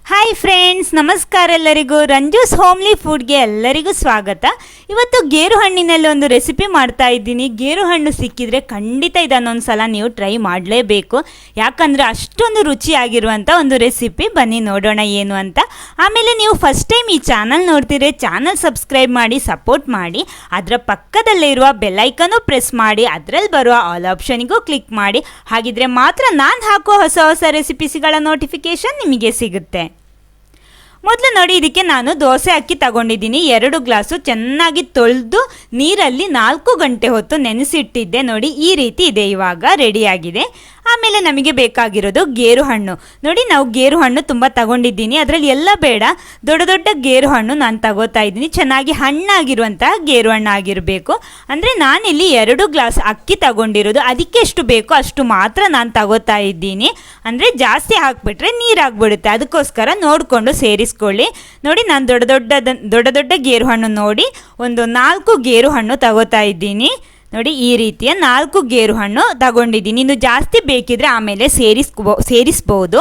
Hi friends, ನಮಸ್ಕಾರ ಎಲ್ಲರಿಗೂ. ರಂಜೂಸ್ homely ಫುಡ್ಗೆ ಎಲ್ಲರಿಗೂ ಸ್ವಾಗತ. ಇವತ್ತು ಗೇರು ಹಣ್ಣಿನಲ್ಲಿ ಒಂದು ರೆಸಿಪಿ ಮಾಡ್ತಾ ಇದ್ದೀನಿ. ಗೇರು ಹಣ್ಣು ಸಿಕ್ಕಿದ್ರೆ ಖಂಡಿತ ಇದನ್ನೊಂದು ಸಲ ನೀವು ಟ್ರೈ ಮಾಡಲೇಬೇಕು, ಯಾಕಂದರೆ ಅಷ್ಟೊಂದು ರುಚಿಯಾಗಿರುವಂಥ ಒಂದು ರೆಸಿಪಿ. ಬನ್ನಿ ನೋಡೋಣ ಏನು ಅಂತ. ಆಮೇಲೆ ನೀವು ಫಸ್ಟ್ ಟೈಮ್ ಈ ಚಾನಲ್ ನೋಡ್ತಿದ್ರೆ ಚಾನಲ್ ಸಬ್ಸ್ಕ್ರೈಬ್ ಮಾಡಿ ಸಪೋರ್ಟ್ ಮಾಡಿ, ಅದರ ಪಕ್ಕದಲ್ಲೇ ಇರುವ ಬೆಲ್ಲೈಕನ್ನು ಪ್ರೆಸ್ ಮಾಡಿ, ಅದರಲ್ಲಿ ಬರುವ ಆಲ್ ಆಪ್ಷನಿಗೂ ಕ್ಲಿಕ್ ಮಾಡಿ. ಹಾಗಿದ್ರೆ ಮಾತ್ರ ನಾನು ಹಾಕೋ ಹೊಸ ಹೊಸ ರೆಸಿಪೀಸ್ಗಳ ನೋಟಿಫಿಕೇಶನ್ ನಿಮಗೆ ಸಿಗುತ್ತೆ. ಮೊದಲು ನೋಡಿ, ಇದಕ್ಕೆ ನಾನು ದೋಸೆ ಅಕ್ಕಿ ತಗೊಂಡಿದ್ದೀನಿ. 2 ಗ್ಲಾಸು ಚೆನ್ನಾಗಿ ತೊಳೆದು ನೀರಲ್ಲಿ 4 ಗಂಟೆ ಹೊತ್ತು ನೆನೆಸಿಟ್ಟಿದ್ದೆ. ನೋಡಿ, ಈ ರೀತಿ ಇದೆ, ಇವಾಗ ರೆಡಿಯಾಗಿದೆ. ಆಮೇಲೆ ನಮಗೆ ಬೇಕಾಗಿರೋದು ಗೇರು ಹಣ್ಣು. ನೋಡಿ, ನಾವು ಗೇರು ಹಣ್ಣು ತುಂಬ ತಗೊಂಡಿದ್ದೀನಿ. ಅದರಲ್ಲಿ ಎಲ್ಲ ಬೇಡ, ದೊಡ್ಡ ದೊಡ್ಡ ಗೇರು ಹಣ್ಣು ನಾನು ತಗೋತಾ ಇದ್ದೀನಿ. ಚೆನ್ನಾಗಿ ಹಣ್ಣಾಗಿರುವಂತಹ ಗೇರು ಹಣ್ಣು ಆಗಿರಬೇಕು. ಅಂದರೆ ನಾನಿಲ್ಲಿ 2 ಗ್ಲಾಸ್ ಅಕ್ಕಿ ತಗೊಂಡಿರೋದು, ಅದಕ್ಕೆ ಎಷ್ಟು ಬೇಕೋ ಅಷ್ಟು ಮಾತ್ರ ನಾನು ತಗೋತಾ ಇದ್ದೀನಿ. ಅಂದರೆ ಜಾಸ್ತಿ ಹಾಕಿಬಿಟ್ರೆ ನೀರಾಗ್ಬಿಡುತ್ತೆ, ಅದಕ್ಕೋಸ್ಕರ ನೋಡಿಕೊಂಡು ಸೇರಿಸ್ಕೊಳ್ಳಿ. ನೋಡಿ, ನಾನು ದೊಡ್ಡ ದೊಡ್ಡ ಗೇರು ಹಣ್ಣು ನೋಡಿ ಒಂದು 4 ಗೇರು ಹಣ್ಣು ತಗೋತಾ ಇದ್ದೀನಿ. ನೋಡಿ, ಈ ರೀತಿಯ 4 ಗೇರು ಹಣ್ಣು ತಗೊಂಡಿದ್ದೀನಿ. ಇನ್ನು ಜಾಸ್ತಿ ಬೇಕಿದ್ರೆ ಆಮೇಲೆ ಸೇರಿಸ್ಬೋದು.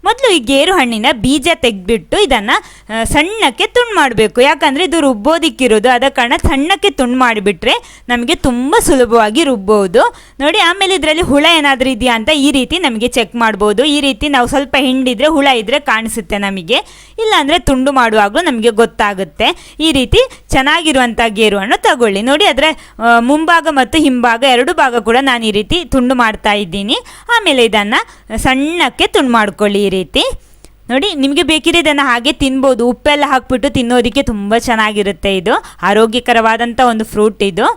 ಮೊದಲು ಈ ಗೇರು ಹಣ್ಣಿನ ಬೀಜ ತೆಗೆದ್ಬಿಟ್ಟು ಇದನ್ನು ಸಣ್ಣಕ್ಕೆ ತುಂಡು ಮಾಡಬೇಕು, ಯಾಕಂದರೆ ಇದು ರುಬ್ಬೋದಿಕ್ಕಿರೋದು. ಆದ ಕಾರಣ ಸಣ್ಣಕ್ಕೆ ತುಂಡು ಮಾಡಿಬಿಟ್ರೆ ನಮಗೆ ತುಂಬ ಸುಲಭವಾಗಿ ರುಬ್ಬೋದು. ನೋಡಿ, ಆಮೇಲೆ ಇದರಲ್ಲಿ ಹುಳ ಏನಾದರೂ ಇದೆಯಾ ಅಂತ ಈ ರೀತಿ ನಮಗೆ ಚೆಕ್ ಮಾಡ್ಬೋದು. ಈ ರೀತಿ ನಾವು ಸ್ವಲ್ಪ ಹಿಂಡಿದ್ರೆ ಹುಳ ಇದ್ದರೆ ಕಾಣಿಸುತ್ತೆ ನಮಗೆ, ಇಲ್ಲಾಂದರೆ ತುಂಡು ಮಾಡುವಾಗಲೂ ನಮಗೆ ಗೊತ್ತಾಗುತ್ತೆ. ಈ ರೀತಿ ಚೆನ್ನಾಗಿರುವಂಥ ಗೇರು ಹಣ್ಣು ತಗೊಳ್ಳಿ. ನೋಡಿ, ಅದರ ಮುಂಭಾಗ ಮತ್ತು ಹಿಂಭಾಗ 2 ಭಾಗ ಕೂಡ ನಾನು ಈ ರೀತಿ ತುಂಡು ಮಾಡ್ತಾ ಇದ್ದೀನಿ. ಆಮೇಲೆ ಇದನ್ನು ಸಣ್ಣಕ್ಕೆ ತುಂಡು ಮಾಡ್ಕೊಳ್ಳಿ ಈ ರೀತಿ. ನೋಡಿ, ನಿಮಗೆ ಬೇಕಿದ್ರೆ ಇದನ್ನು ಹಾಗೆ ತಿನ್ಬೋದು. ಉಪ್ಪೆಲ್ಲ ಹಾಕ್ಬಿಟ್ಟು ತಿನ್ನೋದಕ್ಕೆ ತುಂಬ ಚೆನ್ನಾಗಿರುತ್ತೆ. ಇದು ಆರೋಗ್ಯಕರವಾದಂಥ ಒಂದು ಫ್ರೂಟ್, ಇದು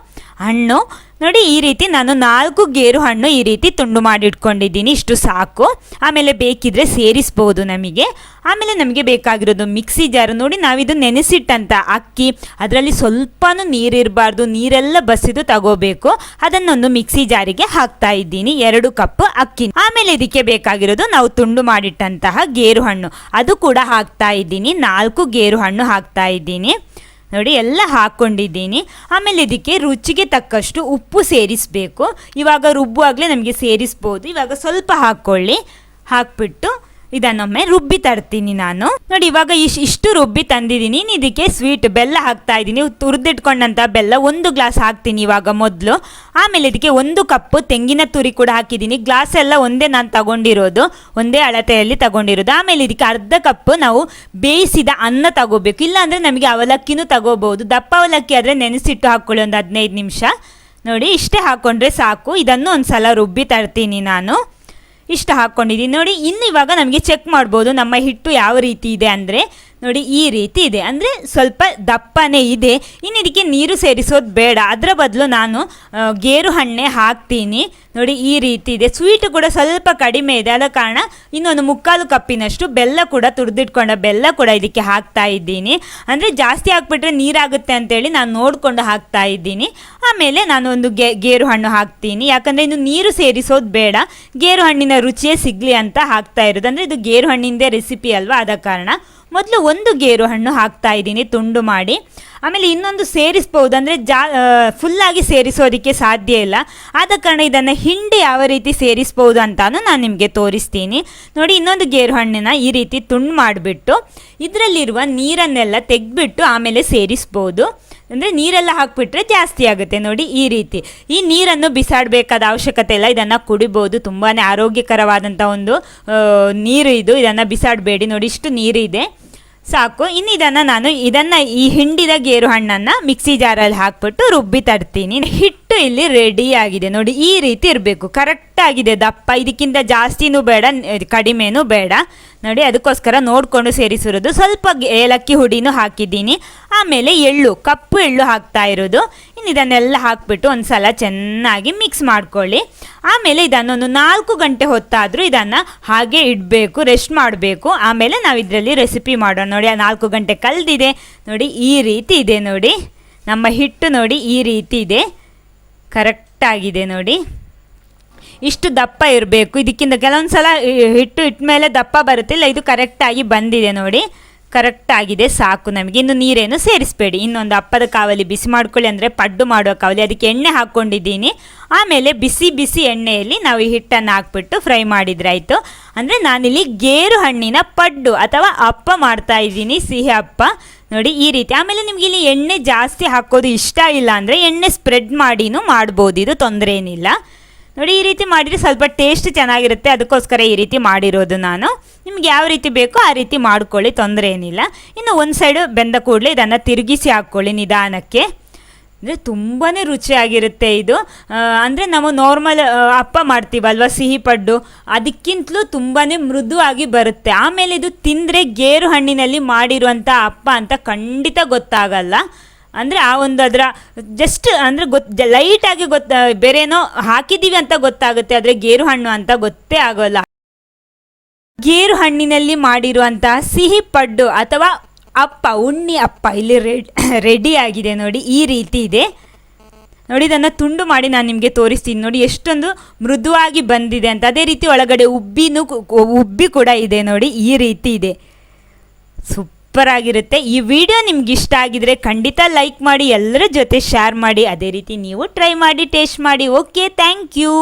ಹಣ್ಣು. ನೋಡಿ, ಈ ರೀತಿ ನಾನು 4 ಗೇರು ಹಣ್ಣು ಈ ರೀತಿ ತುಂಡು ಮಾಡಿಟ್ಕೊಂಡಿದ್ದೀನಿ. ಇಷ್ಟು ಸಾಕು, ಆಮೇಲೆ ಬೇಕಿದ್ರೆ ಸೇರಿಸ್ಬೋದು ನಮಗೆ. ಆಮೇಲೆ ನಮಗೆ ಬೇಕಾಗಿರೋದು ಮಿಕ್ಸಿ ಜಾರು. ನೋಡಿ, ನಾವಿದು ನೆನೆಸಿಟ್ಟಂಥ ಅಕ್ಕಿ, ಅದರಲ್ಲಿ ಸ್ವಲ್ಪನೂ ನೀರಿರಬಾರ್ದು, ನೀರೆಲ್ಲ ಬಸಿದು ತಗೋಬೇಕು. ಅದನ್ನೊಂದು ಮಿಕ್ಸಿ ಜಾರಿಗೆ ಹಾಕ್ತಾ ಇದ್ದೀನಿ, 2 ಕಪ್ ಅಕ್ಕಿ. ಆಮೇಲೆ ಇದಕ್ಕೆ ಬೇಕಾಗಿರೋದು ನಾವು ತುಂಡು ಮಾಡಿಟ್ಟಂತಹ ಗೇರು ಹಣ್ಣು, ಅದು ಕೂಡ ಹಾಕ್ತಾ ಇದ್ದೀನಿ. 4 ಗೇರು ಹಣ್ಣು ಹಾಕ್ತಾ ಇದ್ದೀನಿ. ನೋಡಿ, ಎಲ್ಲ ಹಾಕ್ಕೊಂಡಿದ್ದೀನಿ. ಆಮೇಲೆ ಇದಕ್ಕೆ ರುಚಿಗೆ ತಕ್ಕಷ್ಟು ಉಪ್ಪು ಸೇರಿಸಬೇಕು. ಇವಾಗ ರುಬ್ಬುವಾಗಲೇ ನಮಗೆ ಸೇರಿಸ್ಬೋದು. ಇವಾಗ ಸ್ವಲ್ಪ ಹಾಕ್ಕೊಳ್ಳಿ. ಹಾಕ್ಬಿಟ್ಟು ಇದನ್ನೊಮ್ಮೆ ರುಬ್ಬಿ ತರ್ತೀನಿ ನಾನು. ನೋಡಿ, ಇವಾಗ ಇಷ್ಟು ರುಬ್ಬಿ ತಂದಿದ್ದೀನಿ. ಇದಕ್ಕೆ ಸ್ವೀಟ್ ಬೆಲ್ಲ ಹಾಕ್ತಾ ಇದ್ದೀನಿ. ತುರಿದಿಟ್ಕೊಂಡಂಥ ಬೆಲ್ಲ 1 ಗ್ಲಾಸ್ ಹಾಕ್ತೀನಿ ಇವಾಗ ಮೊದಲು. ಆಮೇಲೆ ಇದಕ್ಕೆ 1 ಕಪ್ಪು ತೆಂಗಿನ ತುರಿ ಕೂಡ ಹಾಕಿದ್ದೀನಿ. ಗ್ಲಾಸ್ ಎಲ್ಲ ಒಂದೇ ನಾನು ತಗೊಂಡಿರೋದು, ಒಂದೇ ಅಳತೆಯಲ್ಲಿ ತಗೊಂಡಿರೋದು. ಆಮೇಲೆ ಇದಕ್ಕೆ ಅರ್ಧ ಕಪ್ಪು ನಾವು ಬೇಯಿಸಿದ ಅನ್ನ ತಗೋಬೇಕು, ಇಲ್ಲಾಂದರೆ ನಮಗೆ ಅವಲಕ್ಕಿನೂ ತಗೋಬಹುದು. ದಪ್ಪ ಅವಲಕ್ಕಿ ಆದರೆ ನೆನೆಸಿಟ್ಟು ಹಾಕ್ಕೊಳ್ಳಿ ಒಂದು 15 ನಿಮಿಷ. ನೋಡಿ, ಇಷ್ಟೇ ಹಾಕ್ಕೊಂಡ್ರೆ ಸಾಕು. ಇದನ್ನು ಒಂದು ಸಲ ರುಬ್ಬಿ ತರ್ತೀನಿ ನಾನು. ಇಷ್ಟು ಹಾಕ್ಕೊಂಡಿದ್ದೀನಿ. ನೋಡಿ, ಇನ್ನು ಇವಾಗ ನಮಗೆ ಚೆಕ್ ಮಾಡ್ಬೋದು ನಮ್ಮ ಹಿಟ್ಟು ಯಾವ ರೀತಿ ಇದೆ ಅಂದರೆ. ನೋಡಿ, ಈ ರೀತಿ ಇದೆ, ಅಂದರೆ ಸ್ವಲ್ಪ ದಪ್ಪನೇ ಇದೆ. ಇನ್ನು ಇದಕ್ಕೆ ನೀರು ಸೇರಿಸೋದು ಬೇಡ, ಅದರ ಬದಲು ನಾನು ಗೇರು ಹಣ್ಣೆ ಹಾಕ್ತೀನಿ. ನೋಡಿ, ಈ ರೀತಿ ಇದೆ. ಸ್ವೀಟು ಕೂಡ ಸ್ವಲ್ಪ ಕಡಿಮೆ ಇದೆ, ಆದ ಕಾರಣ ಇನ್ನೊಂದು 3/4 ಕಪ್ಪಿನಷ್ಟು ಬೆಲ್ಲ ಕೂಡ, ತುರಿದಿಟ್ಕೊಂಡ ಬೆಲ್ಲ ಕೂಡ ಇದಕ್ಕೆ ಹಾಕ್ತಾ ಇದ್ದೀನಿ. ಅಂದರೆ ಜಾಸ್ತಿ ಹಾಕ್ಬಿಟ್ರೆ ನೀರಾಗುತ್ತೆ ಅಂತೇಳಿ ನಾನು ನೋಡಿಕೊಂಡು ಹಾಕ್ತಾ ಇದ್ದೀನಿ. ಆಮೇಲೆ ನಾನು ಒಂದು ಗೇರು ಹಣ್ಣು ಹಾಕ್ತೀನಿ, ಯಾಕಂದರೆ ಇನ್ನು ನೀರು ಸೇರಿಸೋದು ಬೇಡ, ಗೇರು ಹಣ್ಣಿನ ರುಚಿಯೇ ಸಿಗಲಿ ಅಂತ ಹಾಕ್ತಾ ಇರೋದು. ಅಂದರೆ ಇದು ಗೇರು ಹಣ್ಣಿಂದೇ ರೆಸಿಪಿ ಅಲ್ವಾ, ಆದ ಕಾರಣ ಮೊದಲು 1 ಗೇರು ಹಣ್ಣು ಹಾಕ್ತಾ ಇದ್ದೀನಿ ತುಂಡು ಮಾಡಿ. ಆಮೇಲೆ ಇನ್ನೊಂದು ಸೇರಿಸ್ಬೋದು, ಅಂದರೆ ಫುಲ್ಲಾಗಿ ಸೇರಿಸೋದಕ್ಕೆ ಸಾಧ್ಯ ಇಲ್ಲ, ಆದ ಕಾರಣ ಇದನ್ನು ಹಿಂಡಿ ಯಾವ ರೀತಿ ಸೇರಿಸ್ಬೋದು ಅಂತಾನು ನಾನು ನಿಮಗೆ ತೋರಿಸ್ತೀನಿ. ನೋಡಿ, ಇನ್ನೊಂದು ಗೇರು ಹಣ್ಣನ್ನು ಈ ರೀತಿ ತುಂಡು ಮಾಡಿಬಿಟ್ಟು ಇದರಲ್ಲಿರುವ ನೀರನ್ನೆಲ್ಲ ತೆಗೆದ್ಬಿಟ್ಟು ಆಮೇಲೆ ಸೇರಿಸ್ಬೋದು. ಅಂದರೆ ನೀರೆಲ್ಲ ಹಾಕಿಬಿಟ್ರೆ ಜಾಸ್ತಿ ಆಗುತ್ತೆ. ನೋಡಿ, ಈ ರೀತಿ ಈ ನೀರನ್ನು ಬಿಸಾಡಬೇಕಾದ ಅವಶ್ಯಕತೆ ಇಲ್ಲ, ಇದನ್ನು ಕುಡಿಬೋದು. ತುಂಬಾ ಆರೋಗ್ಯಕರವಾದಂಥ ಒಂದು ನೀರು ಇದು, ಇದನ್ನು ಬಿಸಾಡಬೇಡಿ. ನೋಡಿ, ಇಷ್ಟು ನೀರಿದೆ, ಸಾಕು. ಇನ್ನು ಇದನ್ನು ಈ ಹಿಂಡಿದ ಗೇರು ಹಣ್ಣನ್ನು ಮಿಕ್ಸಿ ಜಾರಲ್ಲಿ ಹಾಕ್ಬಿಟ್ಟು ರುಬ್ಬಿ ತರ್ತೀನಿ. ಹಿಟ್ಟು ಇಲ್ಲಿ ರೆಡಿ ಆಗಿದೆ. ನೋಡಿ, ಈ ರೀತಿ ಇರಬೇಕು, ಕರೆಕ್ಟ್ ಆಗಿದೆ ದಪ್ಪ. ಇದಕ್ಕಿಂತ ಜಾಸ್ತಿನೂ ಬೇಡ, ಕಡಿಮೆನೂ ಬೇಡ. ನೋಡಿ, ಅದಕ್ಕೋಸ್ಕರ ನೋಡಿಕೊಂಡು ಸೇರಿಸಿರೋದು. ಸ್ವಲ್ಪ ಏಲಕ್ಕಿ ಹುಡಿನೂ ಹಾಕಿದ್ದೀನಿ. ಆಮೇಲೆ ಕಪ್ಪು ಎಳ್ಳು ಹಾಕ್ತಾ ಇರೋದು. ಇನ್ನು ಇದನ್ನೆಲ್ಲ ಹಾಕ್ಬಿಟ್ಟು ಒಂದು ಸಲ ಚೆನ್ನಾಗಿ ಮಿಕ್ಸ್ ಮಾಡ್ಕೊಳ್ಳಿ. ಆಮೇಲೆ ಇದನ್ನೊಂದು 4 ಗಂಟೆ ಹೊತ್ತಾದರೂ ಇದನ್ನು ಹಾಗೆ ಇಡಬೇಕು, ರೆಸ್ಟ್ ಮಾಡಬೇಕು. ಆಮೇಲೆ ನಾವು ಇದರಲ್ಲಿ ರೆಸಿಪಿ ಮಾಡೋಣ. ನೋಡಿ, 4 ಗಂಟೆ ಕಳೆದಿದೆ. ನೋಡಿ, ಈ ರೀತಿ ಇದೆ. ನೋಡಿ, ನಮ್ಮ ಹಿಟ್ಟು ನೋಡಿ ಈ ರೀತಿ ಇದೆ, ಕರೆಕ್ಟಾಗಿದೆ. ನೋಡಿ, ಇಷ್ಟು ದಪ್ಪ ಇರಬೇಕು. ಇದಕ್ಕಿಂತ ಕೆಲವೊಂದು ಸಲ ಹಿಟ್ಟು ಇಟ್ಟ ಮೇಲೆ ದಪ್ಪ ಬರುತ್ತಿಲ್ಲ, ಇದು ಕರೆಕ್ಟಾಗಿ ಬಂದಿದೆ. ನೋಡಿ, ಕರೆಕ್ಟ್ ಆಗಿದೆ, ಸಾಕು ನಮಗೆ. ಇನ್ನು ನೀರೇನು ಸೇರಿಸಬೇಡಿ. ಇನ್ನೊಂದು ಅಪ್ಪದ ಕಾವಲಿ ಬಿಸಿ ಮಾಡ್ಕೊಳ್ಳಿ, ಅಂದರೆ ಪಡ್ಡು ಮಾಡುವ ಕಾವಲಿ. ಅದಕ್ಕೆ ಎಣ್ಣೆ ಹಾಕ್ಕೊಂಡಿದ್ದೀನಿ. ಆಮೇಲೆ ಬಿಸಿ ಬಿಸಿ ಎಣ್ಣೆಯಲ್ಲಿ ನಾವು ಈ ಹಿಟ್ಟನ್ನು ಹಾಕ್ಬಿಟ್ಟು ಫ್ರೈ ಮಾಡಿದ್ರೆ ಆಯಿತು. ಅಂದರೆ ನಾನಿಲ್ಲಿ ಗೇರು ಹಣ್ಣಿನ ಪಡ್ಡು ಅಥವಾ ಅಪ್ಪ ಮಾಡ್ತಾ ಇದ್ದೀನಿ, ಸಿಹಿ ಅಪ್ಪ ನೋಡಿ ಈ ರೀತಿ. ಆಮೇಲೆ ನಿಮ್ಗೆ ಇಲ್ಲಿ ಎಣ್ಣೆ ಜಾಸ್ತಿ ಹಾಕೋದು ಇಷ್ಟ ಇಲ್ಲ ಅಂದರೆ ಎಣ್ಣೆ ಸ್ಪ್ರೆಡ್ ಮಾಡಿನೂ ಮಾಡ್ಬೋದು, ಇದು ತೊಂದರೆ ಏನಿಲ್ಲ. ನೋಡಿ ಈ ರೀತಿ ಮಾಡಿದರೆ ಸ್ವಲ್ಪ ಟೇಸ್ಟ್ ಚೆನ್ನಾಗಿರುತ್ತೆ, ಅದಕ್ಕೋಸ್ಕರ ಈ ರೀತಿ ಮಾಡಿರೋದು ನಾನು. ನಿಮ್ಗೆ ಯಾವ ರೀತಿ ಬೇಕೋ ಆ ರೀತಿ ಮಾಡ್ಕೊಳ್ಳಿ, ತೊಂದರೆ ಏನಿಲ್ಲ. ಇನ್ನು ಒಂದು ಸೈಡು ಬೆಂದ ಕೂಡಲೇ ಇದನ್ನು ತಿರುಗಿಸಿ ಹಾಕ್ಕೊಳ್ಳಿ ನಿಧಾನಕ್ಕೆ. ಅಂದರೆ ತುಂಬಾ ರುಚಿಯಾಗಿರುತ್ತೆ ಇದು. ಅಂದರೆ ನಾವು ನಾರ್ಮಲ್ ಅಪ್ಪ ಮಾಡ್ತೀವಲ್ವ ಸಿಹಿ ಪಡ್ಡು, ಅದಕ್ಕಿಂತಲೂ ತುಂಬಾ ಮೃದುವಾಗಿ ಬರುತ್ತೆ. ಆಮೇಲೆ ಇದು ತಿಂದರೆ ಗೇರು ಹಣ್ಣಿನಲ್ಲಿ ಮಾಡಿರುವಂಥ ಅಪ್ಪ ಅಂತ ಖಂಡಿತ ಗೊತ್ತಾಗಲ್ಲ. ಅಂದರೆ ಆ ಒಂದು ಅದರ ಜಸ್ಟ್ ಅಂದರೆ ಲೈಟಾಗಿ ಬೇರೇನೋ ಹಾಕಿದ್ದೀವಿ ಅಂತ ಗೊತ್ತಾಗುತ್ತೆ, ಆದರೆ ಗೇರು ಹಣ್ಣು ಅಂತ ಗೊತ್ತೇ ಆಗೋಲ್ಲ. ಗೇರು ಹಣ್ಣಿನಲ್ಲಿ ಮಾಡಿರುವಂತಹ ಸಿಹಿ ಪಡ್ಡು ಅಥವಾ ಅಪ್ಪ, ಉಣ್ಣಿ ಅಪ್ಪ ಇಲ್ಲಿ ರೆಡಿ ಆಗಿದೆ ನೋಡಿ, ಈ ರೀತಿ ಇದೆ ನೋಡಿ. ಇದನ್ನು ತುಂಡು ಮಾಡಿ ನಾನು ನಿಮಗೆ ತೋರಿಸ್ತೀನಿ ನೋಡಿ, ಎಷ್ಟೊಂದು ಮೃದುವಾಗಿ ಬಂದಿದೆ ಅಂತ. ಅದೇ ರೀತಿ ಒಳಗಡೆ ಉಬ್ಬಿ ಕೂಡ ಇದೆ ನೋಡಿ, ಈ ರೀತಿ ಇದೆ. ಸೂಪರ್ ಆಗಿರುತ್ತೆ. ಈ ವಿಡಿಯೋ ನಿಮ್ಗೆ ಇಷ್ಟ ಆಗಿದ್ರೆ ಖಂಡಿತ ಲೈಕ್ ಮಾಡಿ, ಎಲ್ಲರ ಜೊತೆ ಶೇರ್ ಮಾಡಿ. ಅದೇ ರೀತಿ ನೀವು ಟ್ರೈ ಮಾಡಿ ಟೇಸ್ಟ್ ಮಾಡಿ. Okay, thank you.